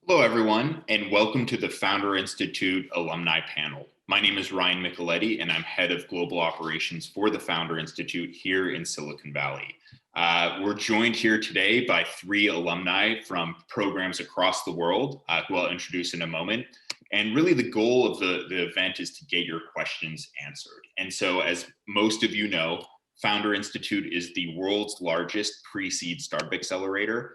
Hello, everyone, and welcome to the Founder Institute Alumni Panel. My name is Ryan Micheletti, and I'm Head of Global Operations for the Founder Institute here in Silicon Valley. We're joined here today by three alumni from programs across the world, who I'll introduce in a moment. And really the goal of the event is to get your questions answered. And so as most of you know, Founder Institute is the world's largest pre-seed startup accelerator.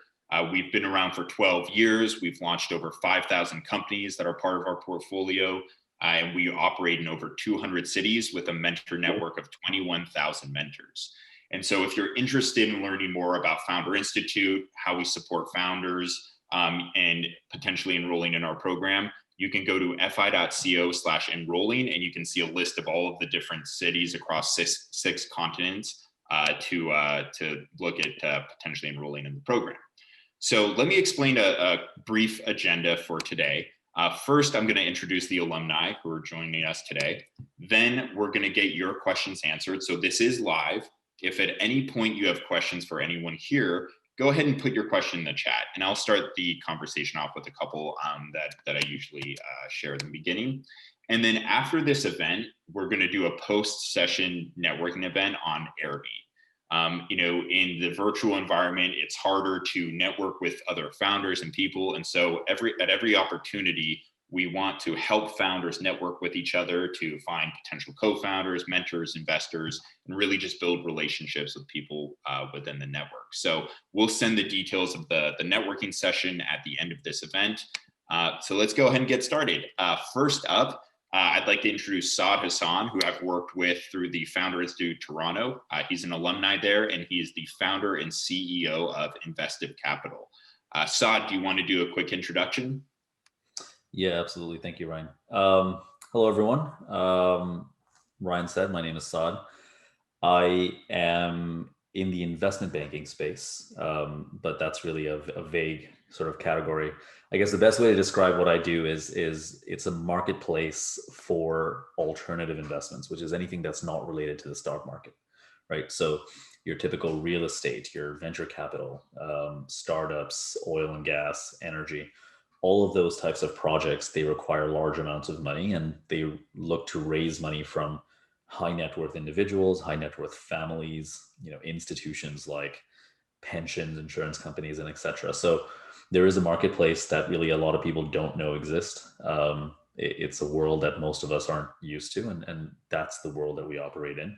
We've been around for 12 years. We've launched over 5,000 companies that are part of our portfolio. And we operate in over 200 cities with a mentor network of 21,000 mentors. And so if you're interested in learning more about Founder Institute, how we support founders, and potentially enrolling in our program, you can go to fi.co/enrolling, and you can see a list of all of the different cities across six continents to look at potentially enrolling in the program. So let me explain a brief agenda for today. First, I'm going to introduce the alumni who are joining us today. Then we're going to get your questions answered. So this is live. If at any point you have questions for anyone here, go ahead and put your question in the chat, and I'll start the conversation off with a couple that I usually share in the beginning. And then after this event, we're going to do a post-session networking event on Airbnb. In the virtual environment, it's harder to network with other founders and people. And so at every opportunity, we want to help founders network with each other to find potential co-founders, mentors, investors, and really just build relationships with people within the network. So we'll send the details of the networking session at the end of this event. So let's go ahead and get started. First up, I'd like to introduce Saad Hassan, who I've worked with through the Founder Institute Toronto. He's an alumni there, and he is the founder and CEO of Nvestiv Capital. Saad, do you want to do a quick introduction? Yeah, absolutely. Thank you, Ryan. Hello, everyone. Ryan said, my name is Saad. I am in the investment banking space, but that's really a vague sort of category. I guess the best way to describe what I do is it's a marketplace for alternative investments, which is anything that's not related to the stock market, right? So your typical real estate, your venture capital, startups, oil and gas, energy, all of those types of projects, they require large amounts of money, and they look to raise money from high net worth individuals, high net worth families, institutions like pensions, insurance companies, and etc. So there is a marketplace that really a lot of people don't know exist. It's a world that most of us aren't used to, and that's the world that we operate in.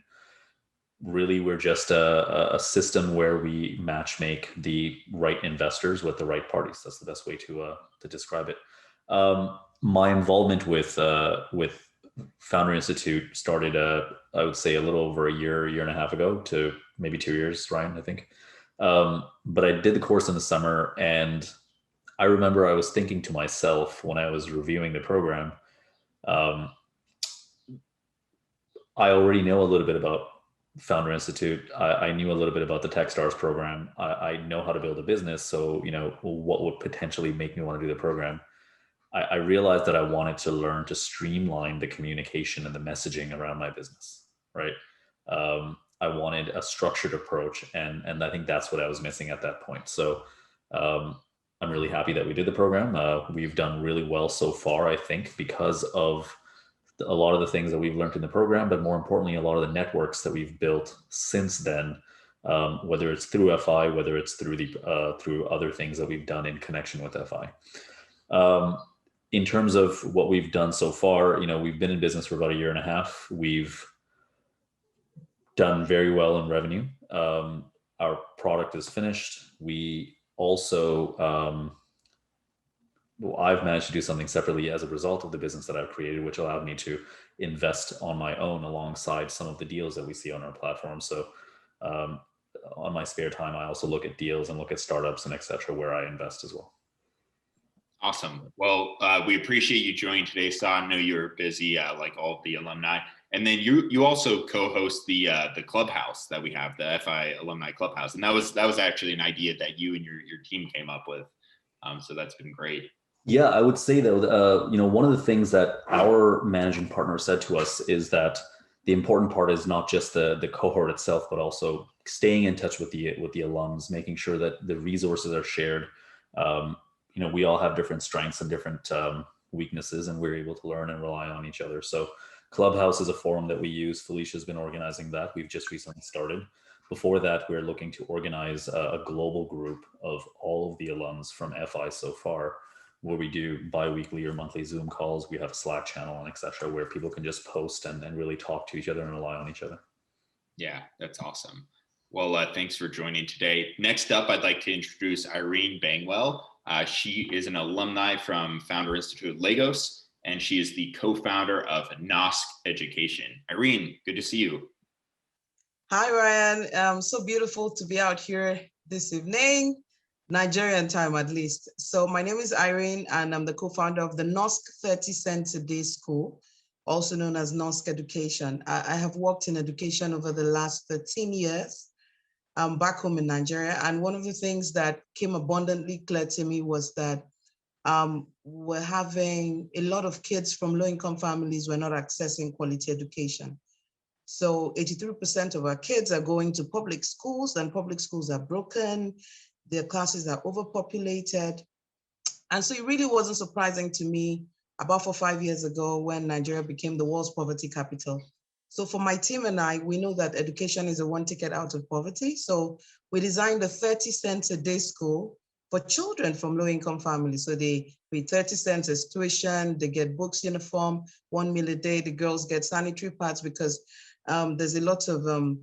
Really, we're just a system where we match make the right investors with the right parties. That's the best way to describe it. My involvement with Founder Institute started, I would say, a little over a year and a half ago to maybe 2 years, Ryan, I think. But I did the course in the summer, and I remember I was thinking to myself when I was reviewing the program, I already know a little bit about Founder Institute. I knew a little bit about the Techstars program. I know how to build a business. So, what would potentially make me want to do the program? I realized that I wanted to learn to streamline the communication and the messaging around my business, right? I wanted a structured approach, and I think that's what I was missing at that point. So I'm really happy that we did the program. We've done really well so far, I think, because of a lot of the things that we've learned in the program, but more importantly, a lot of the networks that we've built since then, whether it's through FI, whether it's through through other things that we've done in connection with FI. In terms of what we've done so far, we've been in business for about a year and a half. We've done very well in revenue. Our product is finished. We also, I've managed to do something separately as a result of the business that I've created, which allowed me to invest on my own alongside some of the deals that we see on our platform. So on my spare time, I also look at deals and look at startups and et cetera, where I invest as well. Awesome. Well, we appreciate you joining today, Saad. I know you're busy, like all of the alumni. And then you also co-host the clubhouse that we have, the FI Alumni Clubhouse, and that was actually an idea that you and your team came up with. So that's been great. Yeah, I would say though, one of the things that our managing partner said to us is that the important part is not just the cohort itself, but also staying in touch with the alums, making sure that the resources are shared. we all have different strengths and different weaknesses, and we're able to learn and rely on each other. So Clubhouse is a forum that we use. Felicia's been organizing that. We've just recently started. Before that, we're looking to organize a global group of all of the alums from FI so far, where we do bi-weekly or monthly Zoom calls. We have a Slack channel and etc., where people can just post and really talk to each other and rely on each other. Yeah, that's awesome. Well, thanks for joining today. Next up, I'd like to introduce Irene Bangwell. She is an alumni from Founder Institute Lagos, and she is the co-founder of KNOSK Education. Irene, good to see you. Hi, Ryan. So beautiful to be out here this evening, Nigerian time at least. So my name is Irene, and I'm the co-founder of the KNOSK 30 Cents a Day School, also known as KNOSK Education. I have worked in education over the last 13 years back home in Nigeria. And one of the things that came abundantly clear to me was that we're having a lot of kids from low-income families were not accessing quality education. So 83% of our kids are going to public schools, and public schools are broken. Their classes are overpopulated. And so it really wasn't surprising to me about 4 or 5 years ago when Nigeria became the world's poverty capital. So for my team and I, we know that education is a one ticket out of poverty. So we designed a 30 cents a day school for children from low-income families. So they pay 30 cents as tuition, they get books, uniform, 1 meal a day. The girls get sanitary pads because there's a lot of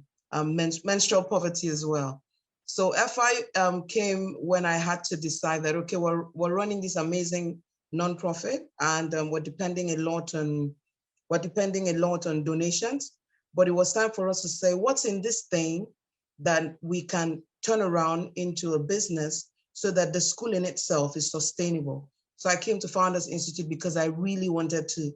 menstrual poverty as well. So FI came when I had to decide that, okay, we're running this amazing nonprofit, and we're depending a lot on donations. But it was time for us to say, what's in this thing that we can turn around into a business so that the school in itself is sustainable. So I came to Founders Institute because I really wanted to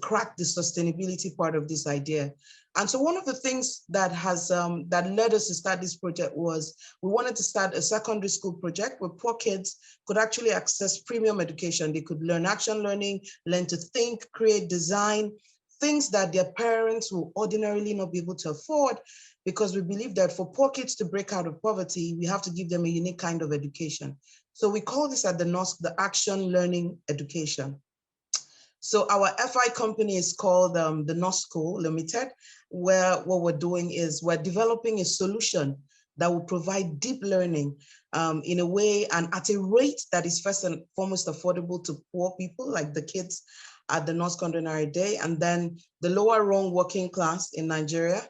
crack the sustainability part of this idea. And so one of the things that has that led us to start this project was we wanted to start a secondary school project where poor kids could actually access premium education. They could learn action learning, learn to think, create, design, things that their parents will ordinarily not be able to afford, because we believe that for poor kids to break out of poverty, we have to give them a unique kind of education. So we call this at the KNOSK the action learning education. So our FI company is called the KNOSK School Limited, where what we're doing is we're developing a solution that will provide deep learning in a way and at a rate that is first and foremost affordable to poor people like the kids at the KNOSK Ordinary Day, and then the lower rung working class in Nigeria,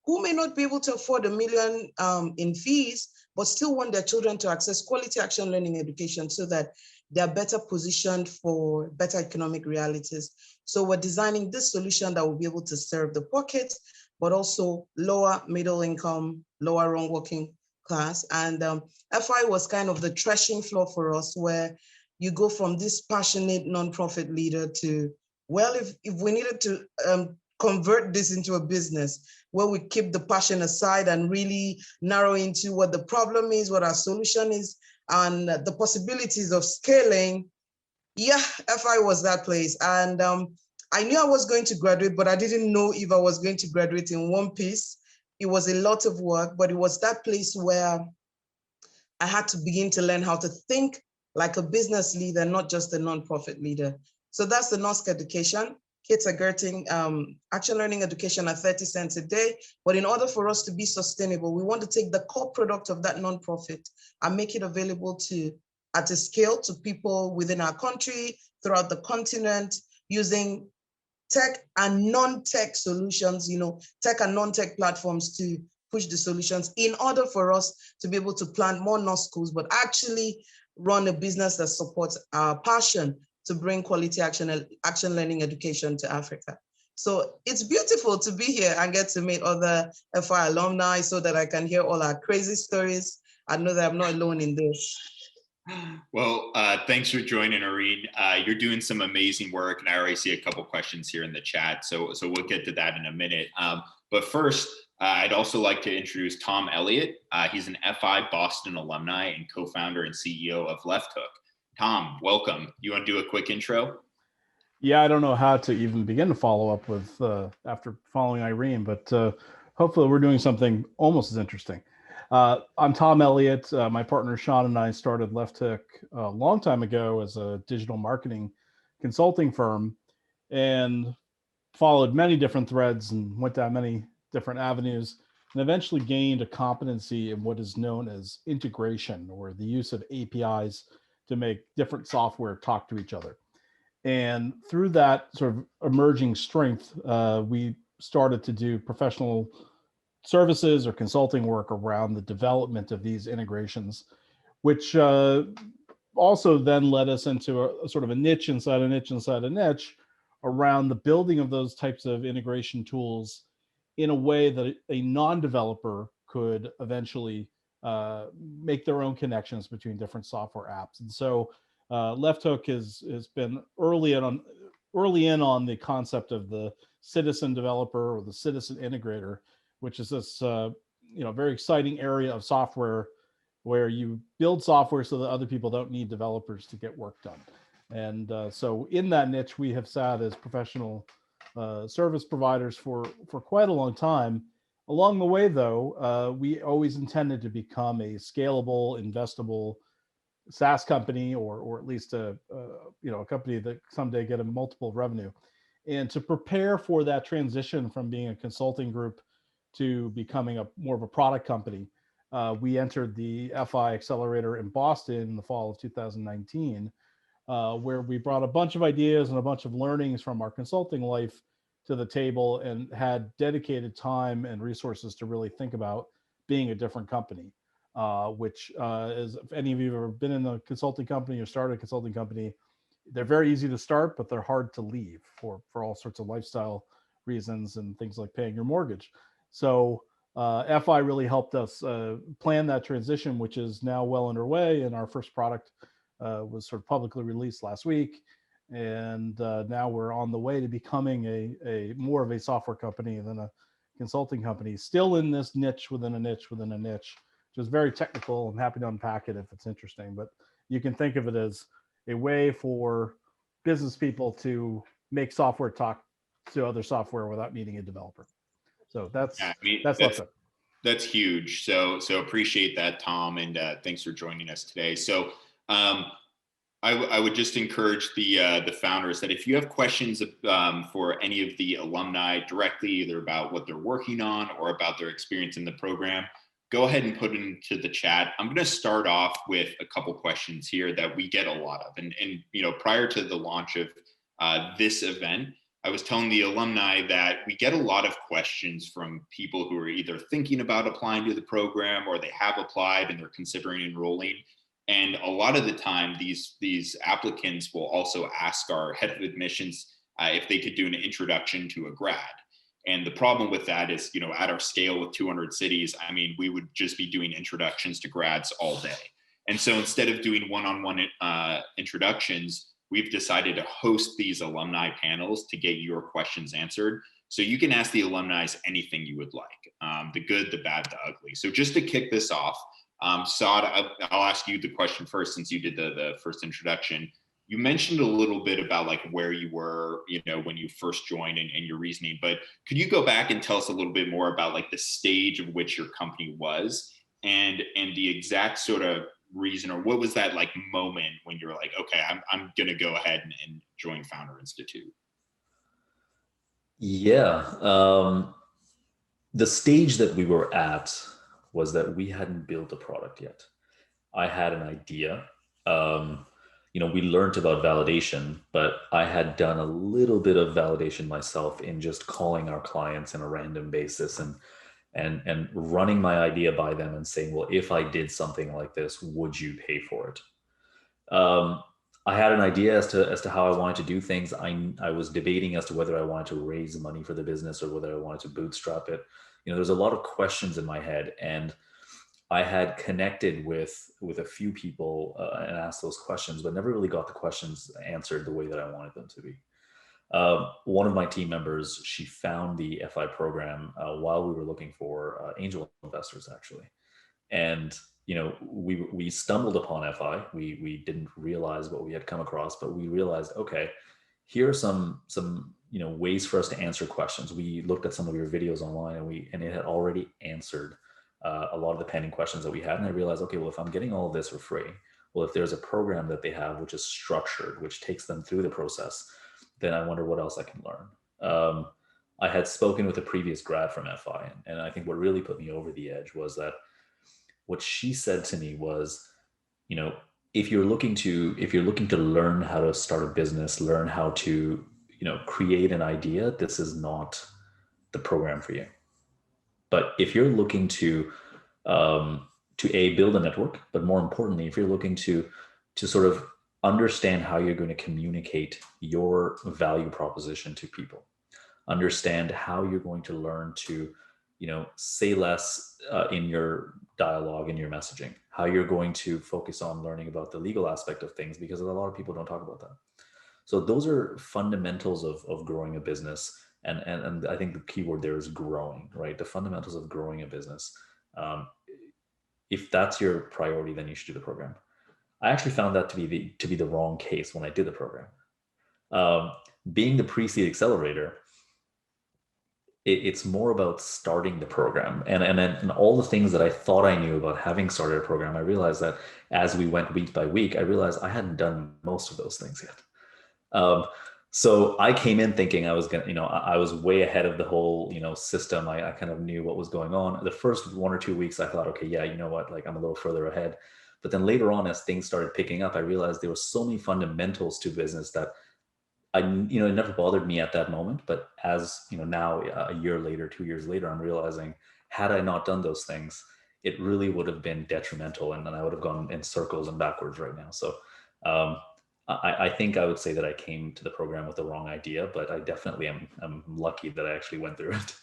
who may not be able to afford $1 million in fees, but still want their children to access quality action learning education so that they're better positioned for better economic realities. So we're designing this solution that will be able to serve the poor kids, but also lower middle income, lower rung working class. And FI was kind of the threshing floor for us, where you go from this passionate nonprofit leader to, well, if we needed to convert this into a business where we keep the passion aside and really narrow into what the problem is, what our solution is, and the possibilities of scaling, yeah, FI was that place. And I knew I was going to graduate, but I didn't know if I was going to graduate in one piece. It was a lot of work, but it was that place where I had to begin to learn how to think like a business leader, not just a nonprofit leader. So that's the KNOSK Education. Kids are getting action learning education at 30 cents a day. But in order for us to be sustainable, we want to take the core product of that nonprofit and make it available at a scale to people within our country, throughout the continent, using tech and non-tech solutions, tech and non-tech platforms to push the solutions in order for us to be able to plant more KNOSK schools, but actually run a business that supports our passion to bring quality action learning education to Africa. So it's beautiful to be here and get to meet other FI alumni so that I can hear all our crazy stories. I know that I'm not alone in this. Well, thanks for joining, Irene. You're doing some amazing work, and I already see a couple questions here in the chat, so we'll get to that in a minute. But first, I'd also like to introduce Tom Elliott. He's an FI Boston alumni and co-founder and CEO of Left Hook. Tom, welcome. You want to do a quick intro? Yeah, I don't know how to even begin to follow up with after following Irene, but hopefully we're doing something almost as interesting. I'm Tom Elliott. My partner Sean and I started Left Hook a long time ago as a digital marketing consulting firm, and followed many different threads and went down many different avenues, and eventually gained a competency in what is known as integration, or the use of APIs to make different software talk to each other. And through that sort of emerging strength, we started to do professional services or consulting work around the development of these integrations, which also then led us into a sort of a niche inside a niche inside a niche around the building of those types of integration tools in a way that a non-developer could eventually make their own connections between different software apps. And so Left Hook has been early in on the concept of the citizen developer or the citizen integrator, which is this very exciting area of software where you build software so that other people don't need developers to get work done. And so in that niche, we have sat as professional service providers for quite a long time. Along the way, though, we always intended to become a scalable, investable SaaS company, or at least a company that someday get a multiple revenue. And to prepare for that transition from being a consulting group to becoming more of a product company, we entered the FI accelerator in Boston in the fall of 2019, where we brought a bunch of ideas and a bunch of learnings from our consulting life to the table and had dedicated time and resources to really think about being a different company, which is, if any of you have ever been in a consulting company or started a consulting company, they're very easy to start, but they're hard to leave for all sorts of lifestyle reasons and things like paying your mortgage. So FI really helped us plan that transition, which is now well underway. And our first product was sort of publicly released last week. And now we're on the way to becoming a more of a software company than a consulting company, still in this niche within a niche within a niche, which is very technical. I'm happy to unpack it if it's interesting, but you can think of it as a way for business people to make software talk to other software without needing a developer. So that's that's huge. So appreciate that, Tom, and thanks for joining us today. So I would just encourage the founders that if you have questions for any of the alumni directly, either about what they're working on or about their experience in the program, go ahead and put it into the chat. I'm going to start off with a couple questions here that we get a lot of. And prior to the launch of this event, I was telling the alumni that we get a lot of questions from people who are either thinking about applying to the program or they have applied and they're considering enrolling. And a lot of the time, these applicants will also ask our head of admissions if they could do an introduction to a grad. And the problem with that is, at our scale with 200 cities, I mean, we would just be doing introductions to grads all day. And so instead of doing one-on-one introductions, we've decided to host these alumni panels to get your questions answered. So you can ask the alumni anything you would like, the good, the bad, the ugly. So just to kick this off, Saad, I'll ask you the question first, since you did the first introduction. You mentioned a little bit about like where you were, when you first joined and your reasoning, but could you go back and tell us a little bit more about like the stage of which your company was and the exact sort of reason, or what was that like moment when you were like, okay, I'm going to go ahead and join Founder Institute? Yeah. The stage that we were at was that we hadn't built a product yet. I had an idea. We learned about validation, but I had done a little bit of validation myself in just calling our clients on a random basis and running my idea by them and saying, well, if I did something like this, would you pay for it? I had an idea as to how I wanted to do things. I was debating as to whether I wanted to raise money for the business or whether I wanted to bootstrap it. There's a lot of questions in my head, and I had connected with a few people and asked those questions, but never really got the questions answered the way that I wanted them to be. One of my team members, she found the FI program while we were looking for angel investors, actually. And, we stumbled upon FI. We didn't realize what we had come across, but we realized, okay, here are some ways for us to answer questions. We looked at some of your videos online and it had already answered a lot of the pending questions that we had. And I realized, okay, well, if I'm getting all of this for free, well, if there's a program that they have which is structured, which takes them through the process, then I wonder what else I can learn. I had spoken with a previous grad from FI, and I think what really put me over the edge was that what she said to me was, you know, if you're looking to learn how to start a business, learn how to, you know, create an idea, this is not the program for you. But if you're looking to build a network, but more importantly, if you're looking to sort of understand how you're going to communicate your value proposition to people, understand how you're going to learn to, you know, say less in your dialogue, in your messaging, how you're going to focus on learning about the legal aspect of things, because a lot of people don't talk about that. So those are fundamentals of growing a business. And I think the key word there is growing, right? The fundamentals of growing a business. If that's your priority, then you should do the program. I actually found that to be the wrong case when I did the program. Being the pre-seed accelerator, it's more about starting the program. And all the things that I thought I knew about having started a program, I realized that as we went week by week, I realized I hadn't done most of those things yet. So I came in thinking I was going to, you know, I was way ahead of the whole, you know, system. I kind of knew what was going on. The first 1 or 2 weeks, I thought, okay, yeah, you know what, like I'm a little further ahead. But then later on, as things started picking up, I realized there were so many fundamentals to business that it never bothered me at that moment. But as, you know, now a year later, 2 years later, I'm realizing, had I not done those things, it really would have been detrimental. And then I would have gone in circles and backwards right now. So I think I would say that I came to the program with the wrong idea, but I definitely am lucky that I actually went through it.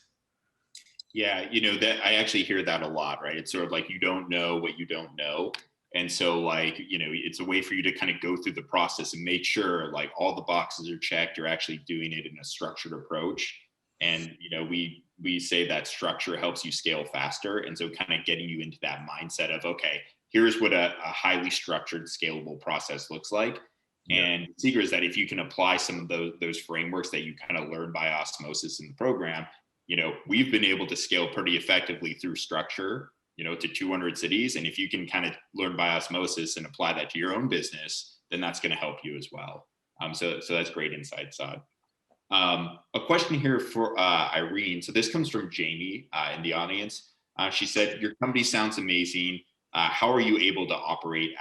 Yeah, you know, that I actually hear that a lot, right? It's sort of like you don't know what you don't know. And so, like, you know, it's a way for you to kind of go through the process and make sure like all the boxes are checked. You're actually doing it in a structured approach. And, you know, we say that structure helps you scale faster. And so kind of getting you into that mindset of, okay, here's what a highly structured, scalable process looks like. Yeah. And the secret is that if you can apply some of those frameworks that you kind of learn by osmosis in the program, you know, we've been able to scale pretty effectively through structure, you know, to 200 cities. And if you can kind of learn by osmosis and apply that to your own business, then that's going to help you as well. So that's great insight, Saad. A question here for Irene. So this comes from Jamie in the audience. She said, your company sounds amazing. How are you able to operate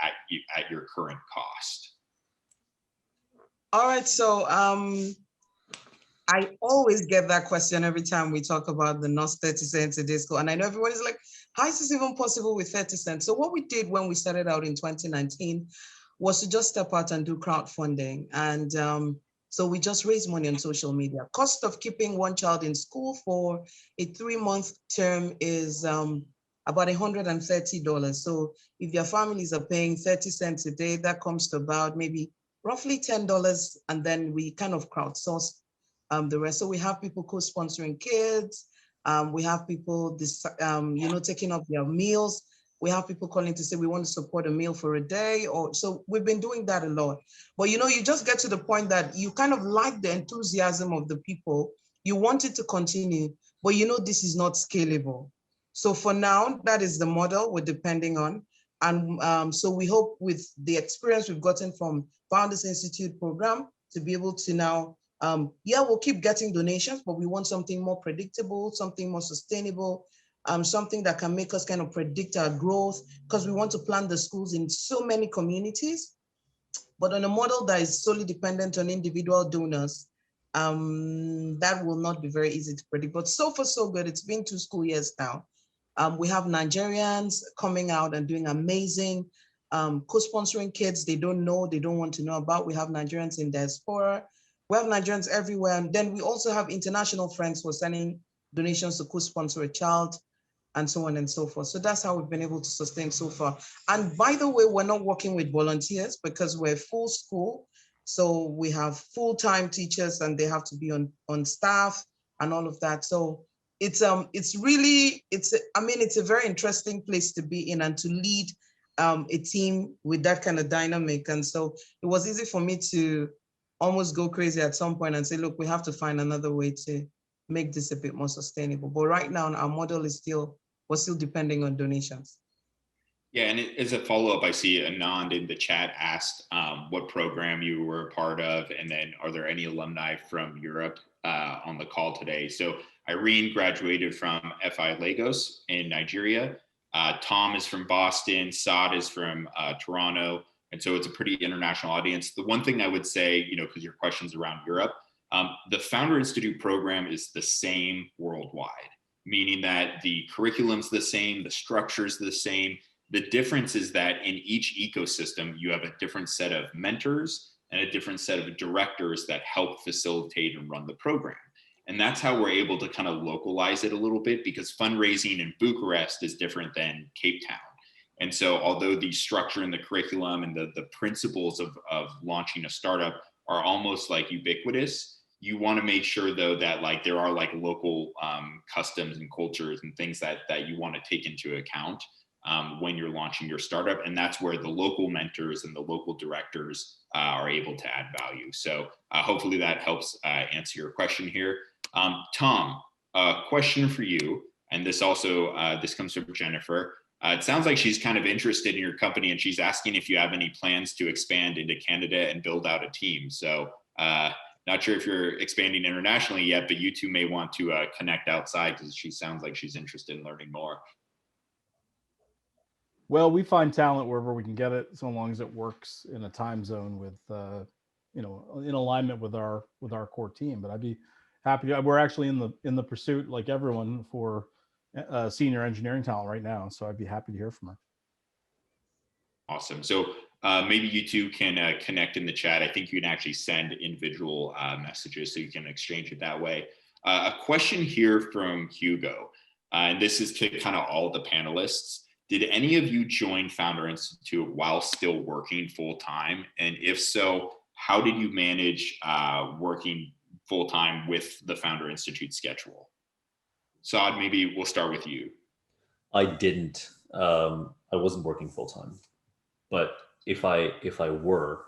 at your current cost? All right, so I always get that question every time we talk about the KNOSK 30 cents a day school. And I know everyone is like, how is this even possible with 30 cents? So what we did when we started out in 2019 was to just step out and do crowdfunding. And so we just raised money on social media. Cost of keeping one child in school for a 3-month term is about $130. So if your families are paying 30 cents a day, that comes to about maybe roughly $10, and then we kind of crowdsource the rest. So we have people co-sponsoring kids. We have people, taking up their meals. We have people calling to say we want to support a meal for a day. So we've been doing that a lot. But you just get to the point that you kind of like the enthusiasm of the people. You want it to continue, but this is not scalable. So for now, that is the model we're depending on. And so we hope with the experience we've gotten from Founders Institute program to be able to now, we'll keep getting donations, but we want something more predictable, something more sustainable, something that can make us kind of predict our growth, because we want to plant the schools in so many communities, but on a model that is solely dependent on individual donors, that will not be very easy to predict. But so far, so good. It's been 2 school years now. We have Nigerians coming out and doing amazing, co-sponsoring kids they don't know, they don't want to know about. We have Nigerians in diaspora. We have Nigerians everywhere. And then we also have international friends who are sending donations to co-sponsor a child and so on and so forth. So that's how we've been able to sustain so far. And by the way, we're not working with volunteers because we're full school. So we have full-time teachers and they have to be on staff and all of that. So it's a very interesting place to be in and to lead a team with that kind of dynamic. And so it was easy for me to almost go crazy at some point and say, look, we have to find another way to make this a bit more sustainable. But right now, our model is still we're still depending on donations. Yeah, and as a follow-up, I see Anand in the chat asked what program you were a part of, and then are there any alumni from Europe on the call today? So Irene graduated from FI Lagos in Nigeria. Tom is from Boston. Saad is from Toronto. And so it's a pretty international audience. The one thing I would say, because your question's around Europe, the Founder Institute program is the same worldwide, meaning that the curriculum's the same, the structure's the same. The difference is that in each ecosystem, you have a different set of mentors and a different set of directors that help facilitate and run the program. And that's how we're able to kind of localize it a little bit, because fundraising in Bucharest is different than Cape Town. And so although the structure and the curriculum and the principles of launching a startup are almost like ubiquitous, you want to make sure though that like there are like local customs and cultures and things that you want to take into account when you're launching your startup. And that's where the local mentors and the local directors are able to add value. So hopefully that helps answer your question here. Tom, a question for you. And this also, this comes from Jennifer. It sounds like she's kind of interested in your company, and she's asking if you have any plans to expand into Canada and build out a team. So not sure if you're expanding internationally yet, but you two may want to connect outside, because she sounds like she's interested in learning more. Well, we find talent wherever we can get it, so long as it works in a time zone with, in alignment with our core team. But I'd be happy to. We're actually in the pursuit, like everyone, for senior engineering talent right now. So I'd be happy to hear from her. Awesome. So maybe you two can connect in the chat. I think you can actually send individual messages, so you can exchange it that way. A question here from Hugo, and this is to kind of all the panelists. Did any of you join Founder Institute while still working full-time? And if so, how did you manage working full-time with the Founder Institute schedule? Saad, maybe we'll start with you. I didn't. I wasn't working full-time. But if I were,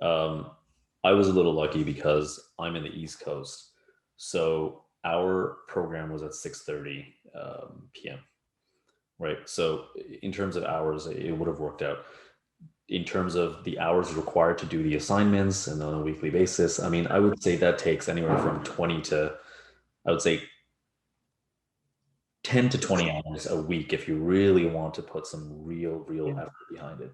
I was a little lucky because I'm in the East Coast. So our program was at 6:30 p.m. Right. So in terms of hours, it would have worked out. In terms of the hours required to do the assignments and on a weekly basis, I mean, I would say that takes anywhere from 20 to, I would say, 10 to 20 hours a week if you really want to put some real effort behind it.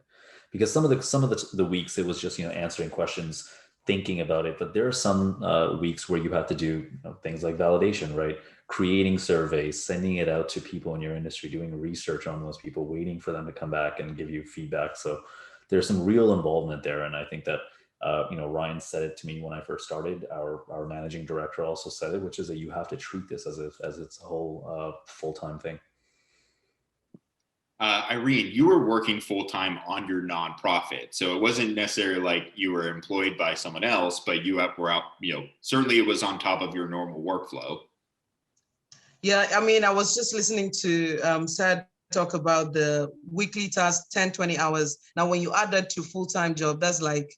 Because some of the weeks it was just answering questions, thinking about it. But there are some weeks where you have to do things like validation, right? Creating surveys, sending it out to people in your industry, doing research on those people, waiting for them to come back and give you feedback. So there's some real involvement there. And I think that, Ryan said it to me when I first started. Our managing director also said it, which is that you have to treat this as its a whole full-time thing. Irene, you were working full-time on your nonprofit. So it wasn't necessarily like you were employed by someone else, but you were out, certainly it was on top of your normal workflow. Yeah, I mean, I was just listening to Saad talk about the weekly task, 10, 20 hours. Now, when you add that to full-time job, that's like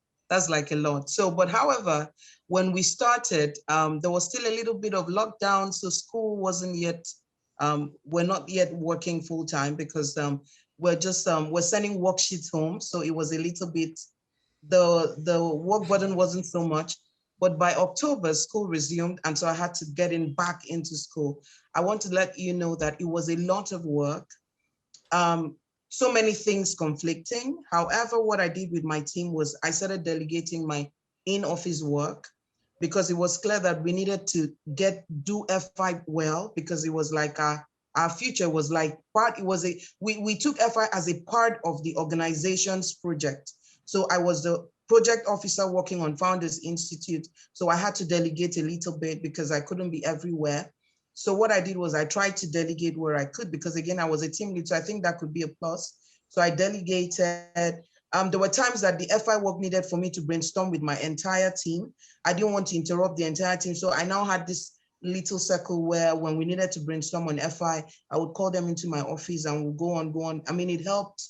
a lot. So, but however, when we started, there was still a little bit of lockdown. So school wasn't yet, we're not yet working full-time because we're sending worksheets home. So it was a little bit, the work burden wasn't so much. But by October, school resumed, and so I had to get back into school. I want to let you know that it was a lot of work, so many things conflicting. However, what I did with my team was I started delegating my in-office work, because it was clear that we needed to do FI well, because it was like our future was like we took FI as a part of the organization's project. So I was the project officer working on Founders Institute. So I had to delegate a little bit because I couldn't be everywhere. So what I did was I tried to delegate where I could, because again, I was a team lead. So I think that could be a plus. So I delegated. There were times that the FI work needed for me to brainstorm with my entire team. I didn't want to interrupt the entire team. So I now had this little circle where when we needed to brainstorm on FI, I would call them into my office and we'll go on. I mean, it helped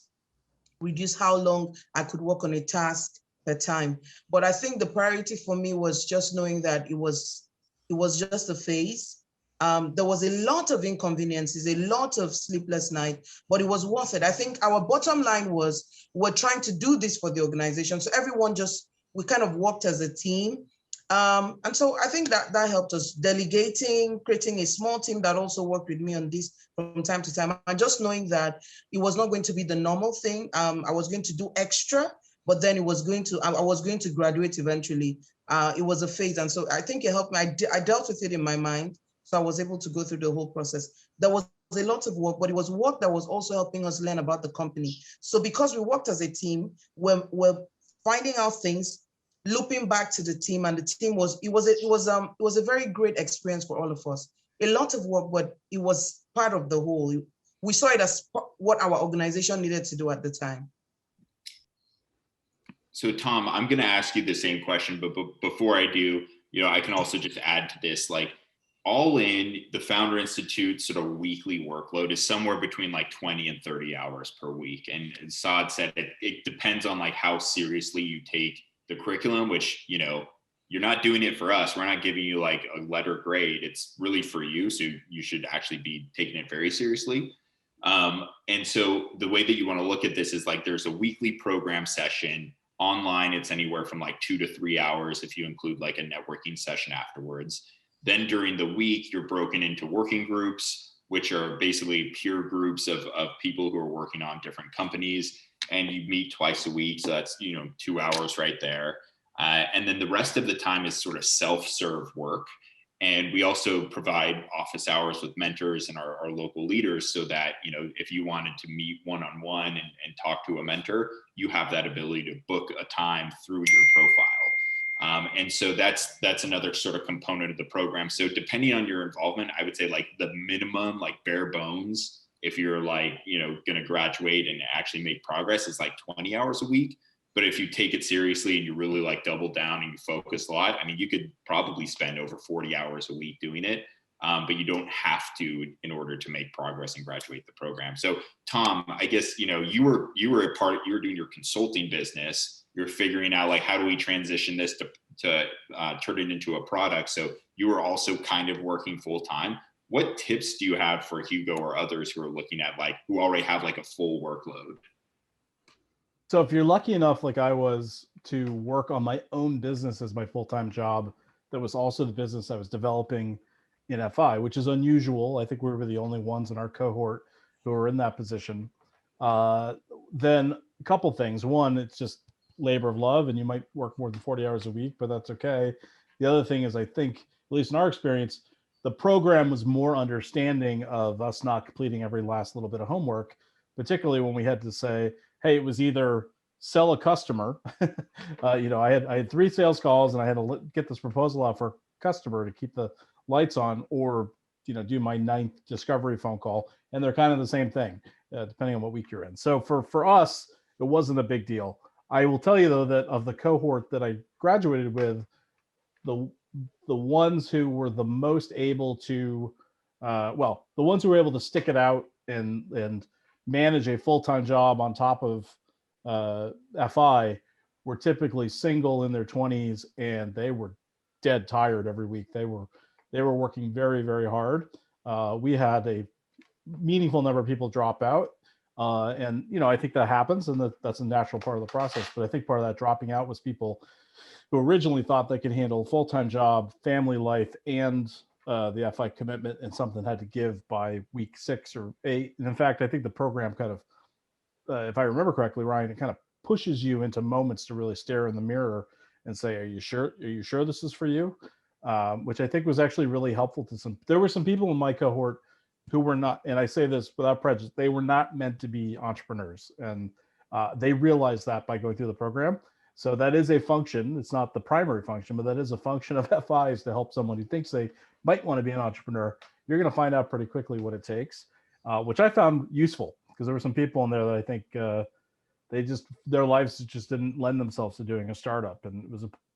reduce how long I could work on a task per time. But I think the priority for me was just knowing that it was just a phase. There was a lot of inconveniences, a lot of sleepless nights, but it was worth it. I think our bottom line was we're trying to do this for the organization. So everyone we kind of worked as a team. And so I think that helped us delegating, creating a small team that also worked with me on this from time to time. And just knowing that it was not going to be the normal thing. I was going to do extra, but then I was going to graduate eventually. It was a phase. And so I think it helped me. I dealt with it in my mind. So I was able to go through the whole process. There was a lot of work, but it was work that was also helping us learn about the company. So because we worked as a team, we're finding out things, looping back to the team, and the team it was a very great experience for all of us. A lot of work, but it was part of the whole. We saw it as what our organization needed to do at the time. So Tom, I'm going to ask you the same question, but before I do, I can also just add to this, like, all in, the Founder Institute sort of weekly workload is somewhere between like 20 and 30 hours per week. And Saad said it depends on like how seriously you take the curriculum, which, you're not doing it for us. We're not giving you like a letter grade. It's really for you. So you should actually be taking it very seriously. And so the way that you want to look at this is like, there's a weekly program session online. It's anywhere from like 2 to 3 hours if you include like a networking session afterwards. Then during the week, you're broken into working groups, which are basically peer groups of people who are working on different companies. And you meet twice a week. So that's, 2 hours right there. And then the rest of the time is sort of self-serve work. And we also provide office hours with mentors and our local leaders so that, if you wanted to meet one-on-one and talk to a mentor, you have that ability to book a time through your profile. And so that's another sort of component of the program. So depending on your involvement, I would say like the minimum, like bare bones, if you're like, going to graduate and actually make progress, is like 20 hours a week. But if you take it seriously and you really like double down and you focus a lot, I mean, you could probably spend over 40 hours a week doing it. But you don't have to in order to make progress and graduate the program. So Tom, I guess, you were doing your consulting business. You're figuring out like, how do we transition this to turn it into a product? So you were also kind of working full time. What tips do you have for Hugo or others who are looking at like, who already have like a full workload? So if you're lucky enough, like I was, to work on my own business as my full-time job, that was also the business I was developing in FI, which is unusual. I think we were the only ones in our cohort who were in that position. Then a couple things. One, it's just labor of love, and you might work more than 40 hours a week, but that's okay. The other thing is, I think, at least in our experience, the program was more understanding of us not completing every last little bit of homework, particularly when we had to say, hey, it was either sell a customer. I had 3 sales calls and I had to get this proposal out for a customer to keep the lights on, or, do my 9th discovery phone call. And they're kind of the same thing, depending on what week you're in. So for us, it wasn't a big deal. I will tell you though, that of the cohort that I graduated with, the ones who were the most able to, the ones who were able to stick it out and manage a full-time job on top of FI were typically single in their 20s, and they were dead tired every week. They were working very, very hard. We had a meaningful number of people drop out. And, I think that happens, and that's a natural part of the process. But I think part of that dropping out was people who originally thought they could handle a full-time job, family life, and the FI commitment, and something had to give by week 6 or 8. And in fact, I think the program kind of, if I remember correctly, Ryan, it kind of pushes you into moments to really stare in the mirror and say, are you sure this is for you? Which I think was actually really helpful to there were some people in my cohort who were not, and I say this without prejudice, they were not meant to be entrepreneurs. And they realized that by going through the program. So that is a function. It's not the primary function, but that is a function of FIs to help someone who thinks they might want to be an entrepreneur. You're going to find out pretty quickly what it takes, which I found useful, because there were some people in there that I think their lives just didn't lend themselves to doing a startup. And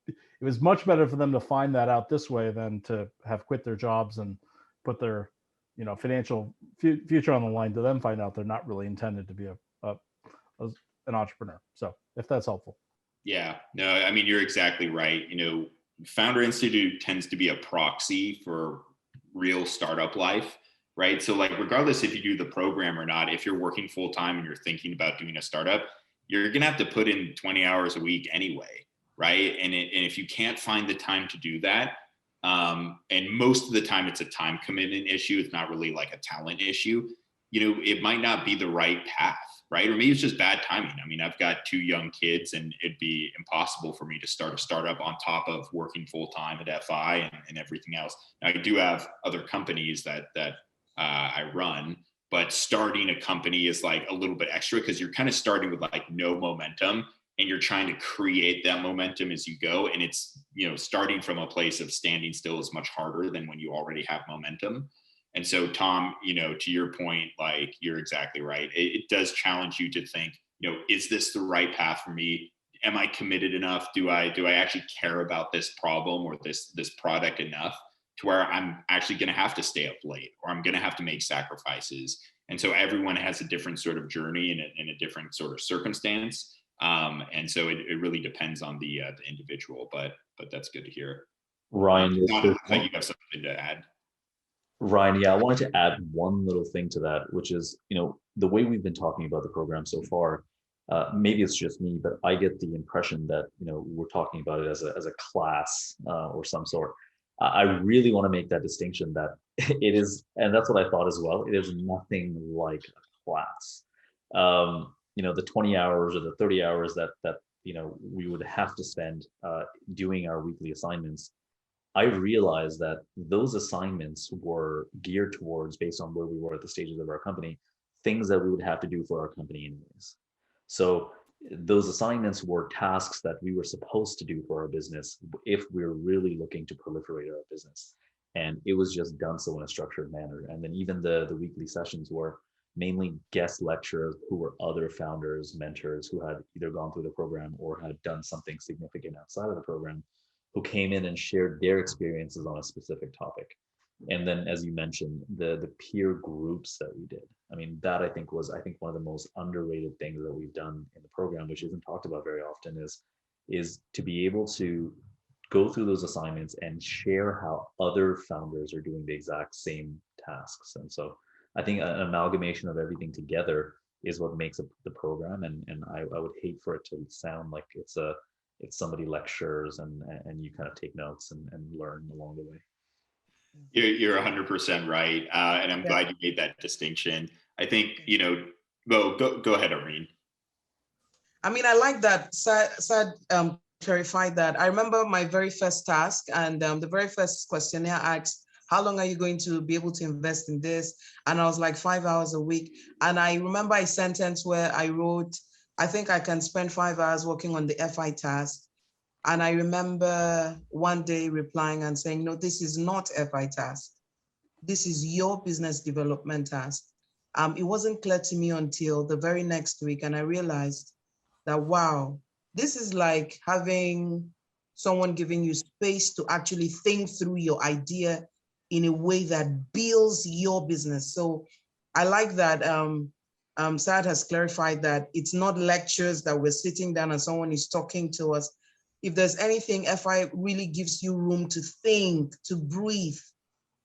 it was much better for them to find that out this way than to have quit their jobs and put their financial future on the line to then find out they're not really intended to be an entrepreneur. So if that's helpful. Yeah, no, I mean, you're exactly right. Founder Institute tends to be a proxy for real startup life, right? So like, regardless if you do the program or not, if you're working full time and you're thinking about doing a startup, you're gonna have to put in 20 hours a week anyway, right? And if you can't find the time to do that, and most of the time it's a time commitment issue, it's not really like a talent issue, it might not be the right path, right? Or maybe it's just bad timing. I mean, I've got 2 young kids and it'd be impossible for me to start a startup on top of working full time at FI and everything else. Now, I do have other companies that I run, but starting a company is like a little bit extra because you're kind of starting with like no momentum and you're trying to create that momentum as you go. And it's, starting from a place of standing still is much harder than when you already have momentum. And so, Tom, to your point, like, you're exactly right. It does challenge you to think, is this the right path for me? Am I committed enough? Do I actually care about this problem or this product enough to where I'm actually going to have to stay up late, or I'm going to have to make sacrifices? And so everyone has a different sort of journey and a different sort of circumstance. And so it really depends on the individual, but that's good to hear. Ryan, I think you have something to add. Ryan, yeah, I wanted to add one little thing to that, which is, the way we've been talking about the program so far, maybe it's just me, but I get the impression that, we're talking about it as a class or some sort. I really want to make that distinction that it is, and that's what I thought as well, it is nothing like a class. The 20 hours or the 30 hours that we would have to spend doing our weekly assignments, I realized that those assignments were geared towards, based on where we were at the stages of our company, things that we would have to do for our company anyways. So those assignments were tasks that we were supposed to do for our business if we're really looking to proliferate our business. And it was just done so in a structured manner. And then even the weekly sessions were mainly guest lecturers who were other founders, mentors who had either gone through the program or had done something significant outside of the program, who came in and shared their experiences on a specific topic. And then, as you mentioned, the peer groups that we did. I mean, that I think was one of the most underrated things that we've done in the program, which isn't talked about very often, is to be able to go through those assignments and share how other founders are doing the exact same tasks. And so I think an amalgamation of everything together is what makes the program. And I would hate for it to sound like it's somebody lectures and you kind of take notes and learn along the way. You're 100% right. And I'm glad you made that distinction. I think, go ahead, Irene. I mean, I like that Saad clarified that. I remember my very first task, and the very first questionnaire asked, how long are you going to be able to invest in this? And I was like 5 hours a week. And I remember a sentence where I wrote, I think I can spend 5 hours working on the FI task. And I remember one day replying and saying, no, this is not FI task. This is your business development task. It wasn't clear to me until the very next week. And I realized that, wow, this is like having someone giving you space to actually think through your idea in a way that builds your business. So I like that Saad has clarified that it's not lectures that we're sitting down and someone is talking to us. If there's anything, FI really gives you room to think, to breathe.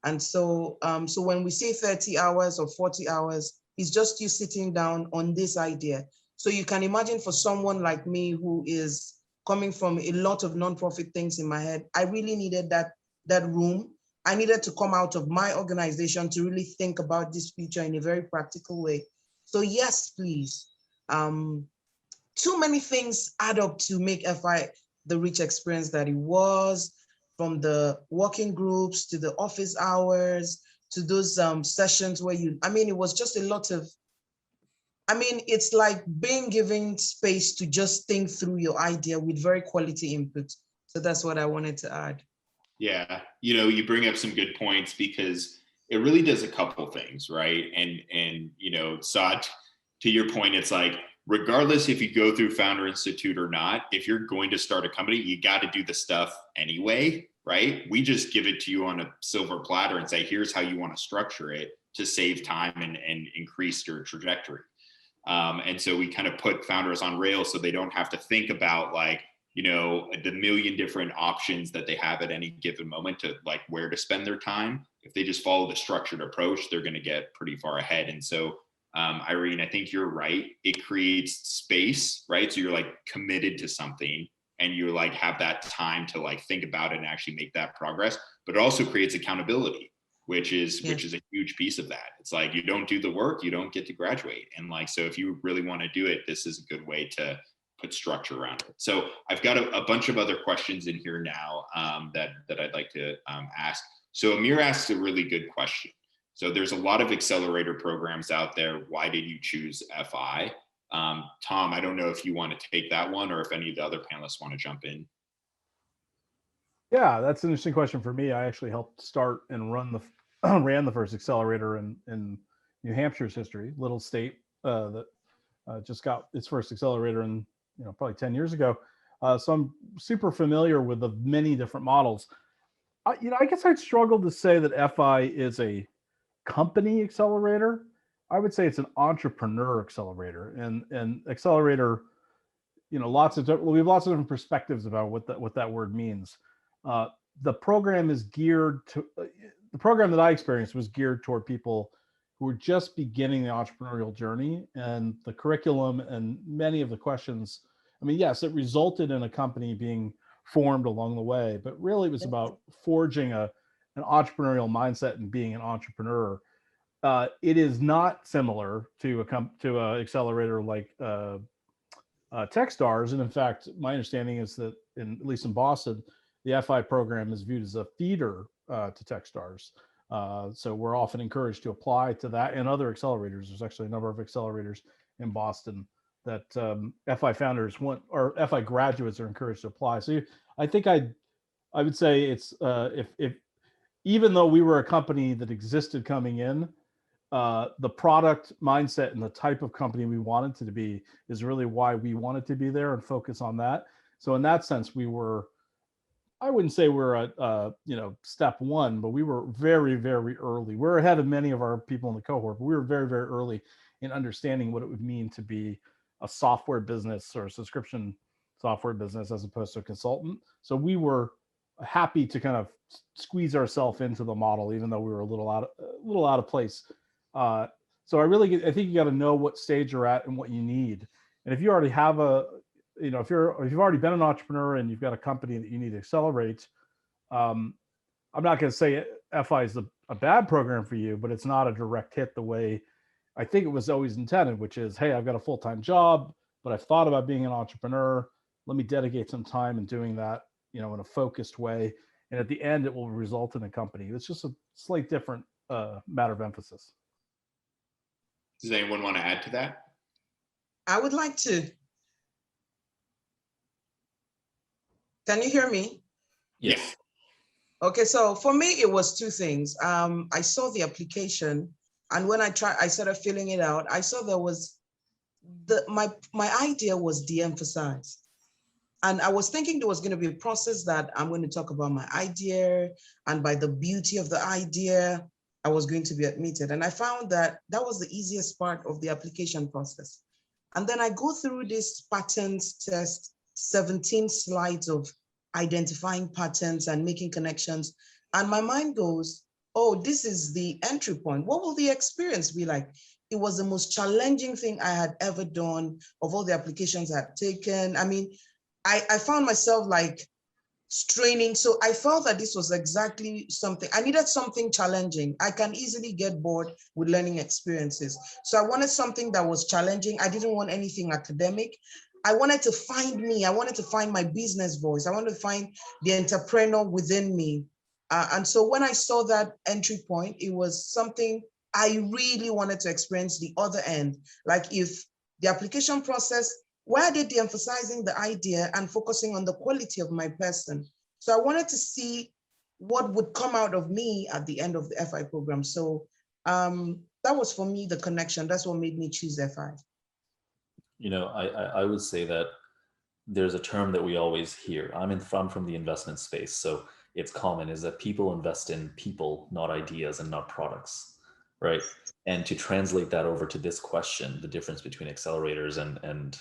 And so, so when we say 30 hours or 40 hours, it's just you sitting down on this idea. So you can imagine for someone like me who is coming from a lot of nonprofit things in my head, I really needed that room. I needed to come out of my organization to really think about this future in a very practical way. So yes, please. Too many things add up to make FI the rich experience that it was, from the working groups to the office hours, to those sessions where it was just a lot of, it's like being given space to just think through your idea with very quality input. So that's what I wanted to add. Yeah, you bring up some good points because it really does a couple things, right? And Saad, to your point, it's like, regardless if you go through Founder Institute or not, if you're going to start a company, you got to do the stuff anyway, right? We just give it to you on a silver platter and say, here's how you want to structure it to save time and increase your trajectory. And so we kind of put founders on rails so they don't have to think about the million different options that they have at any given moment to like where to spend their time. if they just follow the structured approach, they're going to get pretty far ahead. And so, Irene, I think you're right. It creates space, right? So you're like committed to something, and you like have that time to like think about it and actually make that progress. But it also creates accountability, which is a huge piece of that. It's like, you don't do the work, you don't get to graduate. And like, so if you really want to do it, this is a good way to put structure around it. So I've got a bunch of other questions in here now that I'd like to ask. So Amir asked a really good question. So there's a lot of accelerator programs out there. Why did you choose FI? Tom, I don't know if you want to take that one or if any of the other panelists want to jump in. Yeah, that's an interesting question for me. I actually helped start and ran the first accelerator in New Hampshire's history, little state that just got its first accelerator in probably 10 years ago. So I'm super familiar with the many different models. I guess I'd struggle to say that FI is a company accelerator. I would say it's an entrepreneur accelerator, and accelerator, we have lots of different perspectives about what that word means. The program is geared to the program that I experienced was geared toward people who were just beginning the entrepreneurial journey, and the curriculum and many of the questions. I mean, yes, it resulted in a company being formed along the way, but really it was about forging an entrepreneurial mindset and being an entrepreneur. It is not similar to a accelerator like Techstars, and in fact, my understanding is that at least in Boston, the FI program is viewed as a feeder to Techstars. So we're often encouraged to apply to that and other accelerators. There's actually a number of accelerators in Boston that FI founders or FI graduates are encouraged to apply. So I think I would say it's if even though we were a company that existed coming in, the product mindset and the type of company we wanted to be is really why we wanted to be there and focus on that. So in that sense, I wouldn't say we're at step one, but we were very, very early. We're ahead of many of our people in the cohort, but we were very, very early in understanding what it would mean to be a software business or a subscription software business as opposed to a consultant. So we were happy to kind of squeeze ourselves into the model, even though we were a little out of place. So I think you got to know what stage you're at and what you need. And if you already have if you've already been an entrepreneur and you've got a company that you need to accelerate, I'm not going to say FI is a bad program for you, but it's not a direct hit the way I think it was always intended, which is, hey, I've got a full-time job, but I've thought about being an entrepreneur. Let me dedicate some time in doing that, in a focused way. And at the end, it will result in a company. It's just a slight different matter of emphasis. Does anyone want to add to that? I would like to. Can you hear me? Yes. Okay, so for me, it was two things. I saw the application, and when I started filling it out, I saw there was my idea was de-emphasized. And I was thinking there was going to be a process that I'm going to talk about my idea, and by the beauty of the idea, I was going to be admitted. And I found that was the easiest part of the application process. And then I go through this patterns test, 17 slides of identifying patterns and making connections. And my mind goes, oh, this is the entry point. What will the experience be like? It was the most challenging thing I had ever done of all the applications I had taken. I mean, I found myself like straining. So I felt that this was exactly something, I needed something challenging. I can easily get bored with learning experiences. So I wanted something that was challenging. I didn't want anything academic. I wanted to find me. I wanted to find my business voice. I wanted to find the entrepreneur within me. And so when I saw that entry point, it was something I really wanted to experience the other end. Like if the application process, why are they de-emphasizing the idea and focusing on the quality of my person? So I wanted to see what would come out of me at the end of the FI program. So that was for me the connection. That's what made me choose FI. I would say that there's a term that we always hear. I'm from the investment space, so it's common, is that people invest in people, not ideas and not products, right? And to translate that over to this question, the difference between accelerators and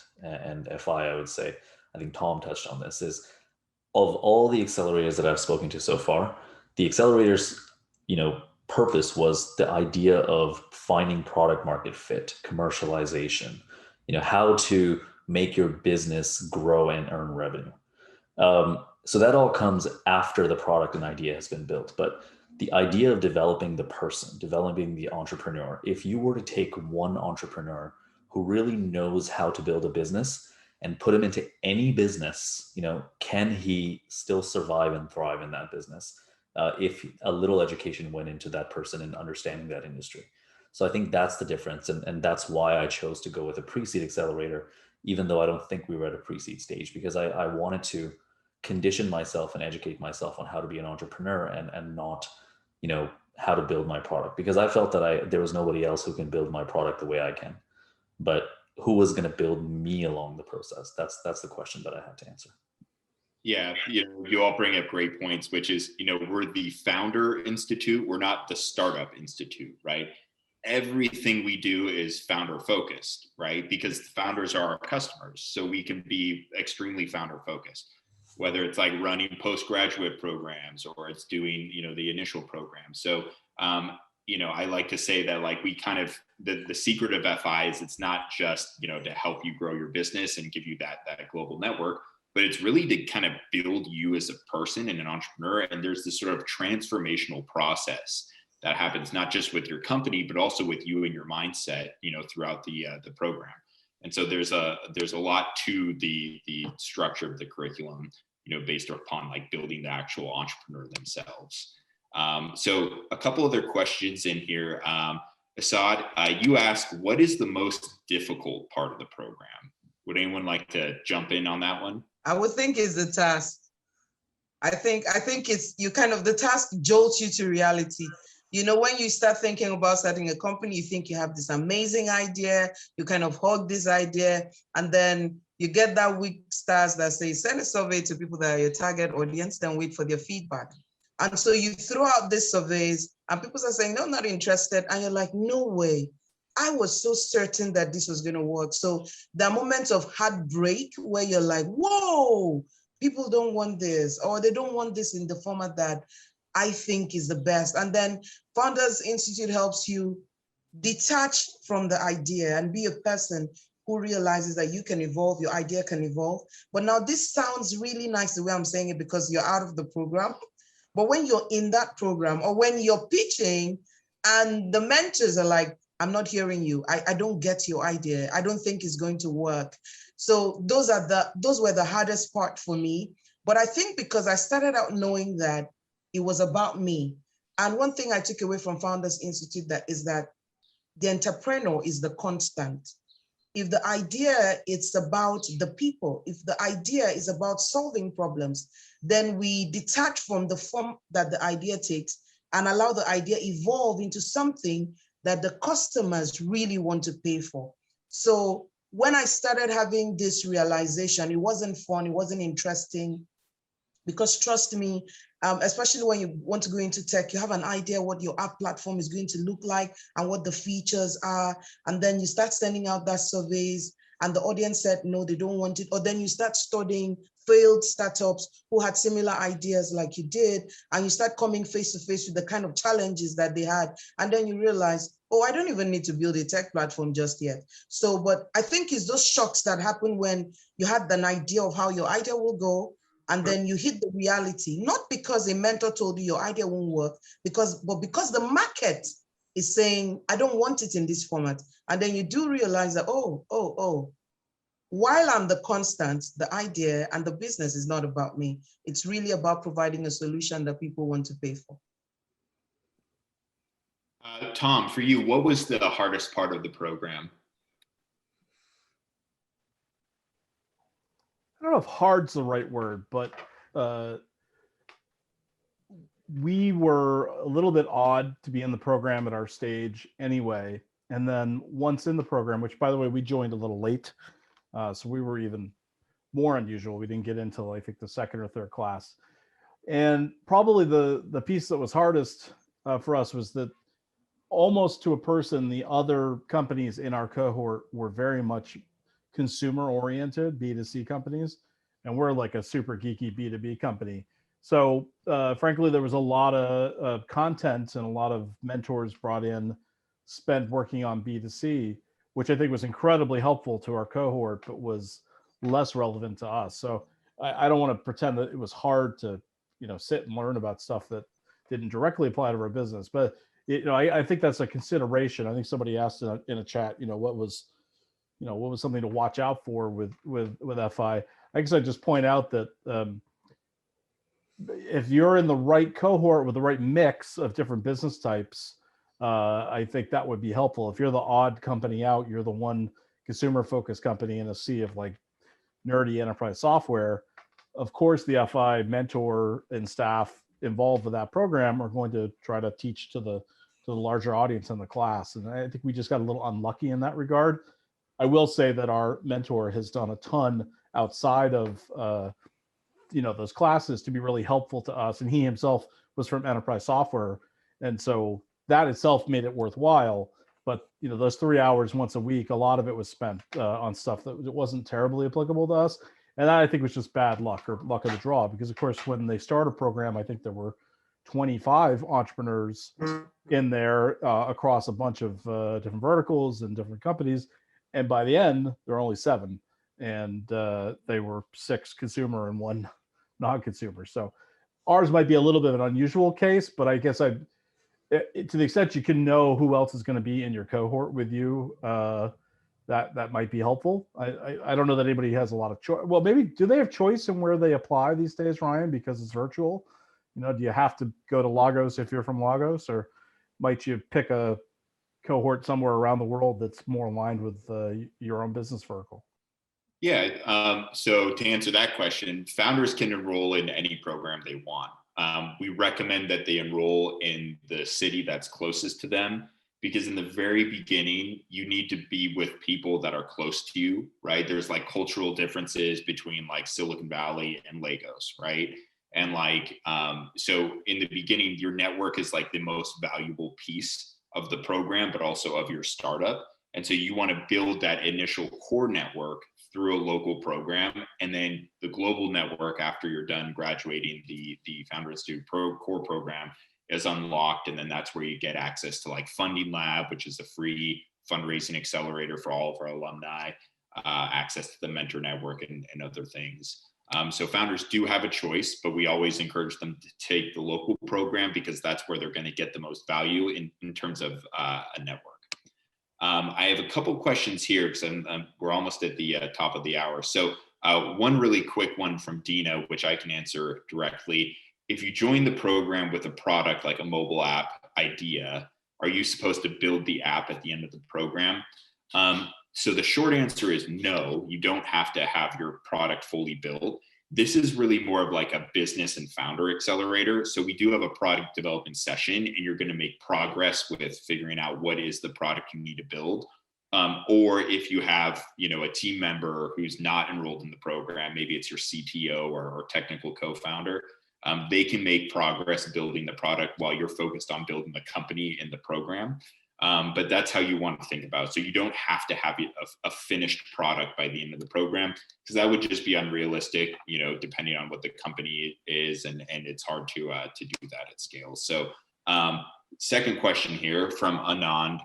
FI, I would say, I think Tom touched on this, is of all the accelerators that I've spoken to so far, the accelerators, purpose was the idea of finding product market fit, commercialization, how to make your business grow and earn revenue. So that all comes after the product and idea has been built. But the idea of developing the person, developing the entrepreneur, if you were to take one entrepreneur who really knows how to build a business and put him into any business, can he still survive and thrive in that business if a little education went into that person and understanding that industry? So I think that's the difference. And that's why I chose to go with a pre-seed accelerator, even though I don't think we were at a pre-seed stage, because I wanted to condition myself and educate myself on how to be an entrepreneur and not, how to build my product, because I felt that there was nobody else who can build my product the way I can. But who was going to build me along the process? That's the question that I had to answer. Yeah, you all bring up great points, which is, we're the founder institute. We're not the startup institute, right? Everything we do is founder focused, right? Because the founders are our customers. So we can be extremely founder focused, whether it's like running postgraduate programs or it's doing, the initial program. So, I like to say that like we kind of, the secret of FI is it's not just, to help you grow your business and give you that global network, but it's really to kind of build you as a person and an entrepreneur. And there's this sort of transformational process that happens not just with your company, but also with you and your mindset, throughout the program. And so there's a lot to the structure of the curriculum, based upon like building the actual entrepreneur themselves. So a couple other questions in here. Saad, you asked, what is the most difficult part of the program? Would anyone like to jump in on that one? I would think it's the task. I think it's the task jolts you to reality. When you start thinking about starting a company, you think you have this amazing idea, you kind of hug this idea, and then you get that weak stars that say, send a survey to people that are your target audience, then wait for their feedback. And so you throw out these surveys and people are saying, no, not interested. And you're like, no way. I was so certain that this was going to work. So the moment of heartbreak where you're like, whoa, people don't want this, or they don't want this in the format that I think is the best. And then Founders Institute helps you detach from the idea and be a person who realizes that you can evolve, your idea can evolve. But now this sounds really nice the way I'm saying it because you're out of the program. But when you're in that program or when you're pitching and the mentors are like, I'm not hearing you. I don't get your idea. I don't think it's going to work. So those were the hardest part for me. But I think because I started out knowing that it was about me. And one thing I took away from Founders Institute is that the entrepreneur is the constant. If the idea is about the people, if the idea is about solving problems, then we detach from the form that the idea takes and allow the idea evolve into something that the customers really want to pay for. So when I started having this realization, it wasn't fun, it wasn't interesting, because trust me, especially when you want to go into tech, you have an idea what your app platform is going to look like and what the features are. And then you start sending out that surveys and the audience said, no, they don't want it. Or then you start studying failed startups who had similar ideas like you did, and you start coming face to face with the kind of challenges that they had. And then you realize, oh, I don't even need to build a tech platform just yet. So, but I think it's those shocks that happen when you had an idea of how your idea will go, and then you hit the reality, not because a mentor told you your idea won't work, but because the market is saying, I don't want it in this format. And then you do realize that, oh, while I'm the constant, the idea and the business is not about me. It's really about providing a solution that people want to pay for. Tom, for you, what was the hardest part of the program? I don't know if hard's the right word, but we were a little bit odd to be in the program at our stage anyway. And then once in the program, which by the way, we joined a little late, so we were even more unusual. We didn't get into, I think, the second or third class. And probably the piece that was hardest for us was that almost to a person, the other companies in our cohort were very much consumer oriented, B2C companies. And we're like a super geeky B2B company. So frankly, there was a lot of content and a lot of mentors brought in, spent working on B2C, which I think was incredibly helpful to our cohort, but was less relevant to us. So I don't want to pretend that it was hard to, sit and learn about stuff that didn't directly apply to our business. But I think that's a consideration. I think somebody asked in a chat, what was something to watch out for with FI. I guess I just point out that if you're in the right cohort with the right mix of different business types, I think that would be helpful. If you're the odd company out, you're the one consumer focused company in a sea of like nerdy enterprise software, of course the FI mentor and staff involved with that program are going to try to teach to the larger audience in the class. And I think we just got a little unlucky in that regard. I will say that our mentor has done a ton outside of those classes to be really helpful to us, and he himself was from enterprise software, and so that itself made it worthwhile. But those 3 hours once a week, a lot of it was spent on stuff that wasn't terribly applicable to us, and that I think was just bad luck or luck of the draw, because of course when they start a program, I think there were 25 entrepreneurs in there across a bunch of different verticals and different companies, and by the end there were only 7, and they were 6 consumer and 1 non-consumer. So ours might be a little bit of an unusual case, but I guess to the extent you can know who else is going to be in your cohort with you, that might be helpful. I don't know that anybody has a lot of choice. Well, maybe do they have choice in where they apply these days, Ryan, because it's virtual? Do you have to go to Lagos if you're from Lagos, or might you pick a cohort somewhere around the world that's more aligned with your own business vertical? Yeah, so to answer that question, founders can enroll in any program they want. We recommend that they enroll in the city that's closest to them, because in the very beginning, you need to be with people that are close to you, right? There's like cultural differences between like Silicon Valley and Lagos, right? And so in the beginning, your network is like the most valuable piece of the program, but also of your startup. And so you want to build that initial core network through a local program, and then the global network after you're done graduating the Founder Institute core program is unlocked, and then that's where you get access to like Funding Lab, which is a free fundraising accelerator for all of our alumni, access to the mentor network and other things. So founders do have a choice, but we always encourage them to take the local program, because that's where they're going to get the most value in terms of a network. I have a couple questions here because we're almost at the top of the hour. So one really quick one from Dina, which I can answer directly. If you join the program with a product like a mobile app idea, are you supposed to build the app at the end of the program? So the short answer is no, you don't have to have your product fully built. This is really more of like a business and founder accelerator. So we do have a product development session, and you're going to make progress with figuring out what is the product you need to build. Or if you have, a team member who's not enrolled in the program, maybe it's your CTO or technical co-founder, they can make progress building the product while you're focused on building the company in the program. But that's how you want to think about it. So you don't have to have a finished product by the end of the program, because that would just be unrealistic, depending on what the company is, and it's hard to do that at scale. So second question here from Anand,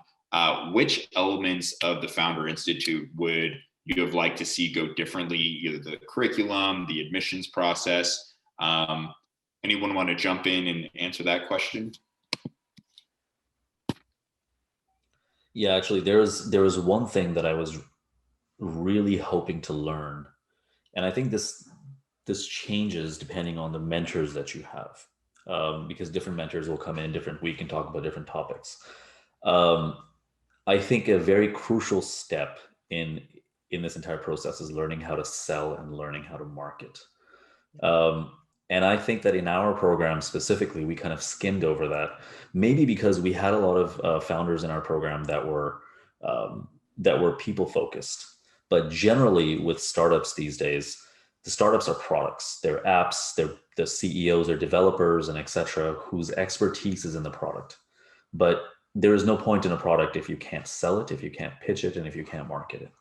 which elements of the Founder Institute would you have liked to see go differently, either the curriculum, the admissions process? Anyone want to jump in and answer that question? Yeah, actually, there was one thing that I was really hoping to learn, and I think this changes depending on the mentors that you have, because different mentors will come in different. We can talk about different topics. I think a very crucial step in this entire process is learning how to sell and learning how to market. And I think that in our program specifically, we kind of skimmed over that, maybe because we had a lot of founders in our program that were people focused. But generally with startups these days, the startups are products, they're apps, they're the CEOs are developers and etc., whose expertise is in the product. But there is no point in a product if you can't sell it, if you can't pitch it, and if you can't market it.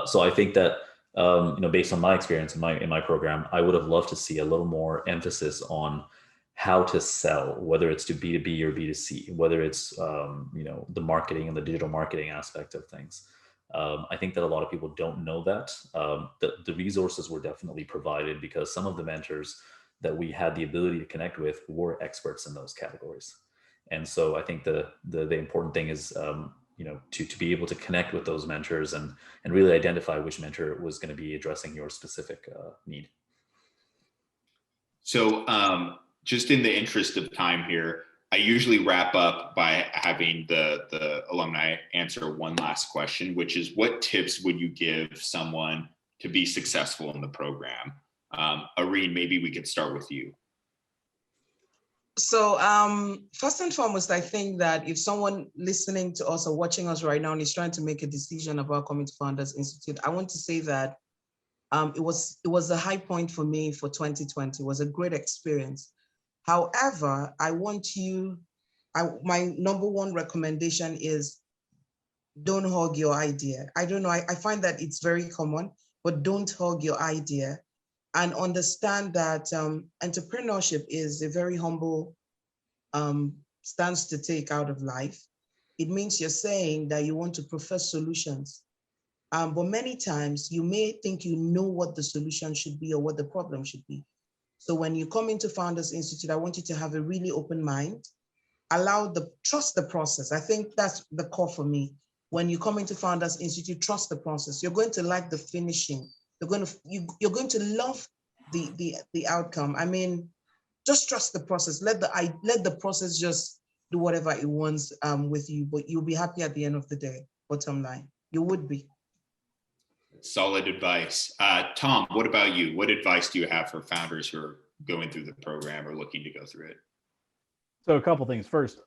So I think that based on my experience in my program, I would have loved to see a little more emphasis on how to sell, whether it's to B2B or B2C, whether it's, the marketing and the digital marketing aspect of things. I think that a lot of people don't know that. The resources were definitely provided because some of the mentors that we had the ability to connect with were experts in those categories. And so I think the important thing is, to be able to connect with those mentors and really identify which mentor was going to be addressing your specific need. So just in the interest of time here, I usually wrap up by having the alumni answer one last question, which is, what tips would you give someone to be successful in the program? Irene, maybe we could start with you. So first and foremost, I think that if someone listening to us or watching us right now and is trying to make a decision about coming to Founders Institute, I want to say that it was a high point for me for 2020. It was a great experience. However, my number one recommendation is don't hug your idea. I don't know, I find that it's very common, but don't hug your idea. And understand that entrepreneurship is a very humble stance to take out of life. It means you're saying that you want to profess solutions. But many times you may think you know what the solution should be or what the problem should be. So when you come into Founders Institute, I want you to have a really open mind, trust the process. I think that's the core for me. When you come into Founders Institute, trust the process. You're going to like the finishing. You're going to love the outcome. I mean, just trust the process. Let the process just do whatever it wants with you, but you'll be happy at the end of the day. Bottom line, you would be. Solid advice. Tom, what about you? What advice do you have for founders who are going through the program or looking to go through it? So a couple things. First,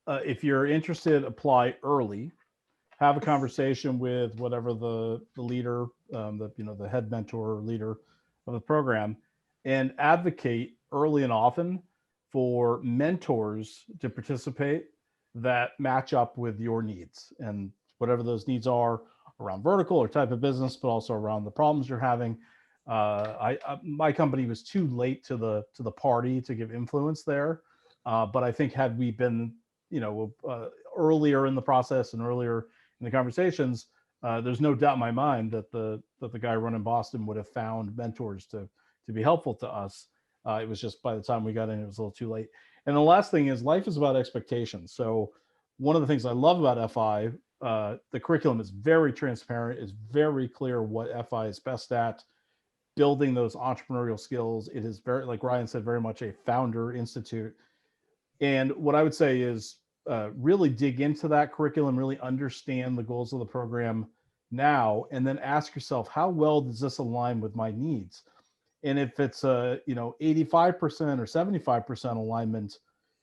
if you're interested, apply early. Have a conversation with whatever the leader, the head mentor or leader of the program, and advocate early and often for mentors to participate that match up with your needs, and whatever those needs are around vertical or type of business, but also around the problems you're having. My company was too late to the party to give influence there, but I think had we been, earlier in the process and earlier in the conversations, there's no doubt in my mind that the guy running Boston would have found mentors to be helpful to us. It was just by the time we got in, it was a little too late. And the last thing is, life is about expectations. So one of the things I love about FI, the curriculum is very transparent. It's very clear what FI is best at, building those entrepreneurial skills. It is very, like Ryan said, very much a founder institute. And what I would say is really dig into that curriculum, really understand the goals of the program now, and then ask yourself, how well does this align with my needs? And if it's 85% or 75% alignment,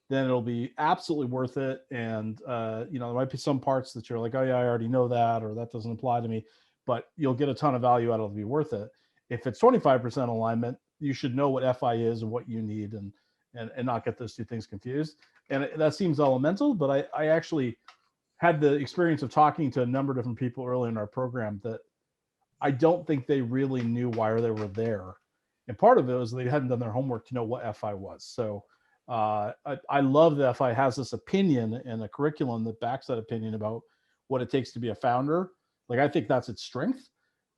then it'll be absolutely worth it. And there might be some parts that you're like, oh yeah, I already know that, or that doesn't apply to me, but you'll get a ton of value out of it. It'll be worth it. If it's 25% alignment, you should know what FI is and what you need, and not get those two things confused. And that seems elemental, but I actually had the experience of talking to a number of different people early in our program that I don't think they really knew why they were there. And part of it was they hadn't done their homework to know what FI was. So I love that FI has this opinion and a curriculum that backs that opinion about what it takes to be a founder. Like, I think that's its strength.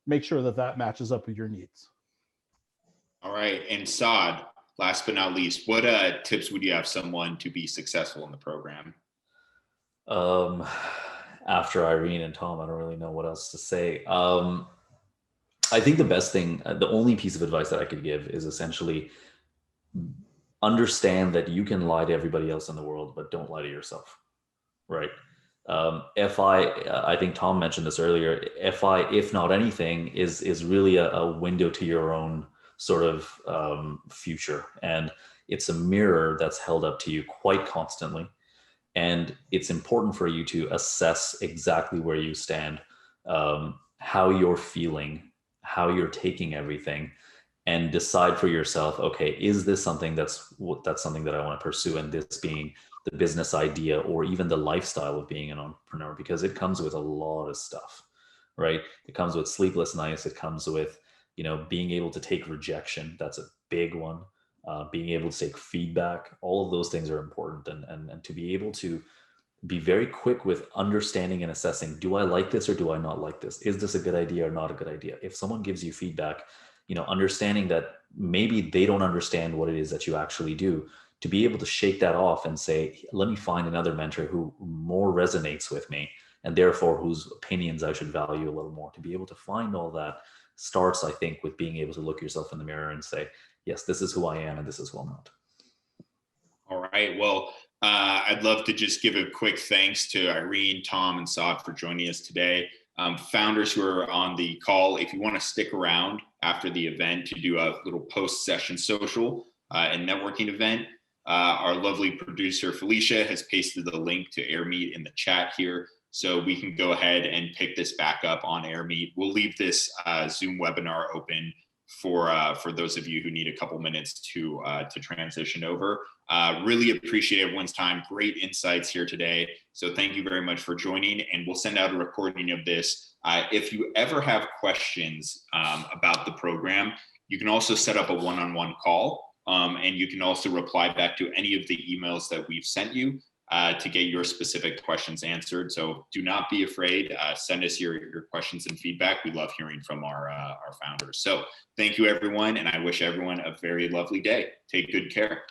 Make sure that matches up with your needs. All right. And Saad, last but not least, what tips would you have someone to be successful in the program? After Irene and Tom, I don't really know what else to say. I think the best thing, the only piece of advice that I could give is essentially understand that you can lie to everybody else in the world, but don't lie to yourself, right? I think Tom mentioned this earlier, FI, if not anything, is really a window to your own sort of future. And it's a mirror that's held up to you quite constantly. And it's important for you to assess exactly where you stand, how you're feeling, how you're taking everything, and decide for yourself, okay, is this something that's something that I want to pursue, and this being the business idea or even the lifestyle of being an entrepreneur, because it comes with a lot of stuff, right? It comes with sleepless nights. It comes with, being able to take rejection. That's a big one. Being able to take feedback. All of those things are important, and to be able to be very quick with understanding and assessing, do I like this or do I not like this? Is this a good idea or not a good idea? If someone gives you feedback, understanding that maybe they don't understand what it is that you actually do, to be able to shake that off and say, let me find another mentor who more resonates with me, and therefore whose opinions I should value a little more. To be able to find all that starts, I think, with being able to look yourself in the mirror and say, yes, this is who I am and this is who I'm not. All right. Well, I'd love to just give a quick thanks to Irene, Tom, and Saad for joining us today. Founders who are on the call, if you want to stick around after the event to do a little post-session social and networking event, our lovely producer, Felicia, has pasted the link to AirMeet in the chat here. So we can go ahead and pick this back up on AirMeet. We'll leave this Zoom webinar open for those of you who need a couple minutes to transition over. Really appreciate everyone's time. Great insights here today. So thank you very much for joining, and we'll send out a recording of this. If you ever have questions about the program, you can also set up a one-on-one call, and you can also reply back to any of the emails that we've sent you to get your specific questions answered. So do not be afraid. Send us your questions and feedback. We love hearing from our founders. So thank you, everyone, and I wish everyone a very lovely day. Take good care.